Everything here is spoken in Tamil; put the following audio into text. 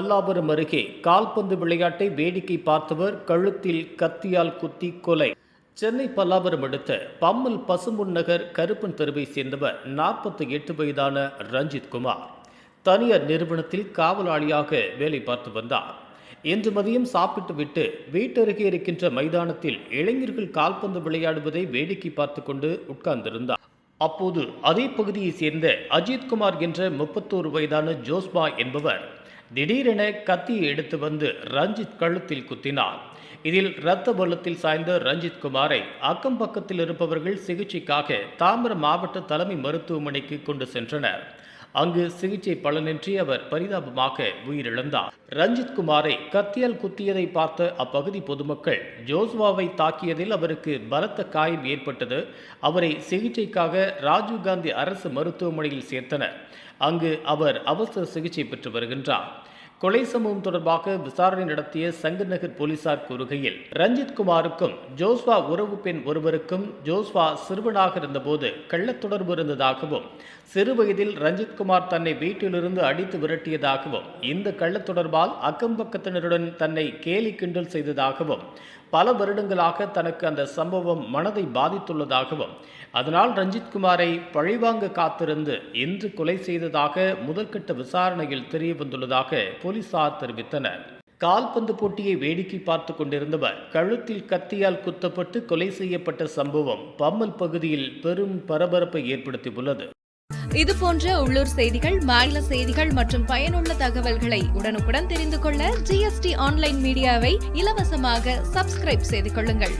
பல்லாவரம் அருகே கால்பந்து விளையாட்டை வேடிக்கை பார்த்தவர் கழுத்தில் கத்தியால் குத்தி கொலை. சென்னை பல்லாவரம் அடுத்த பம்மல் பசும்பொன் நகர் கருப்பன் தெருவை சேர்ந்தவர் 48 வயதான ரஞ்சித் குமார். தனியார் நிறுவனத்தில் காவலாளியாக வேலை பார்த்து வந்தார். இன்று மதியம் சாப்பிட்டு விட்டு வீட்டருகே இருக்கின்ற மைதானத்தில் இளைஞர்கள் கால்பந்து விளையாடுவதை வேடிக்கை பார்த்து கொண்டு உட்கார்ந்திருந்தார். அப்போது அதே பகுதியை சேர்ந்த அஜித்குமார் என்ற 31 வயதான ஜோஸ்பா என்பவர் திடீரென கத்தியை எடுத்து வந்து ரஞ்சித் கழுத்தில் குத்தினார். இதில் இரத்த வெள்ளத்தில் சாய்ந்த ரஞ்சித் குமாரை அக்கம் பக்கத்தில் இருப்பவர்கள் சிகிச்சைக்காக தாம்பரம் மாவட்ட தலைமை மருத்துவமனைக்கு கொண்டு சென்றனர். அங்கு சிகிச்சை பலனின்றி அவர் பரிதாபமாக உயிரிழந்தார். ரஞ்சித் குமாரை கத்தியால் குத்தியதை பார்த்த அப்பகுதி பொதுமக்கள் ஜோஸ்வாவை தாக்கியதில் அவருக்கு பலத்த காயம் ஏற்பட்டது. அவரை சிகிச்சைக்காக ராஜீவ்காந்தி அரசு மருத்துவமனையில் சேர்த்தனர். அங்கு அவர் அவசர சிகிச்சை பெற்று வருகின்றார். கொலை சம்பவம் தொடர்பாக விசாரணை நடத்திய சங்கநகர் போலீசார் கூறுகையில், ரஞ்சித் குமாருக்கும் ஜோஸ்வா உறவு பெண் ஒருவருக்கும் ஜோஸ்வா சிறுவனாக இருந்தபோது கள்ளத் தொடர்பு இருந்ததாகவும், சிறு வயதில் ரஞ்சித் குமார் தன்னை வீட்டிலிருந்து அடித்து விரட்டியதாகவும், இந்த கள்ளத் தொடர்பால் அக்கம்பக்கத்தினருடன் தன்னை கேலி கிண்டல் செய்ததாகவும், பல வருடங்களாக தனக்கு அந்த சம்பவம் மனதை பாதித்துள்ளதாகவும், அதனால் ரஞ்சித் குமாரை பழிவாங்க காத்திருந்து இன்று கொலை செய்ததாக முதற்கட்ட விசாரணையில் தெரிய வந்துள்ளதாக போலீசார் தெரிவித்தனர். கால்பந்து போட்டியை வேடிக்கை பார்த்து கொண்டிருந்தவர் கழுத்தில் கத்தியால் குத்தப்பட்டு கொலை செய்யப்பட்ட சம்பவம் பம்மல் பகுதியில் பெரும் பரபரப்பை ஏற்படுத்தியுள்ளது. இதுபோன்ற உள்ளூர் செய்திகள், மாநில செய்திகள் மற்றும் பயனுள்ள தகவல்களை உடனுக்குடன் தெரிந்து கொள்ள GST ஆன்லைன் மீடியாவை இலவசமாக சப்ஸ்கிரைப் செய்து கொள்ளுங்கள்.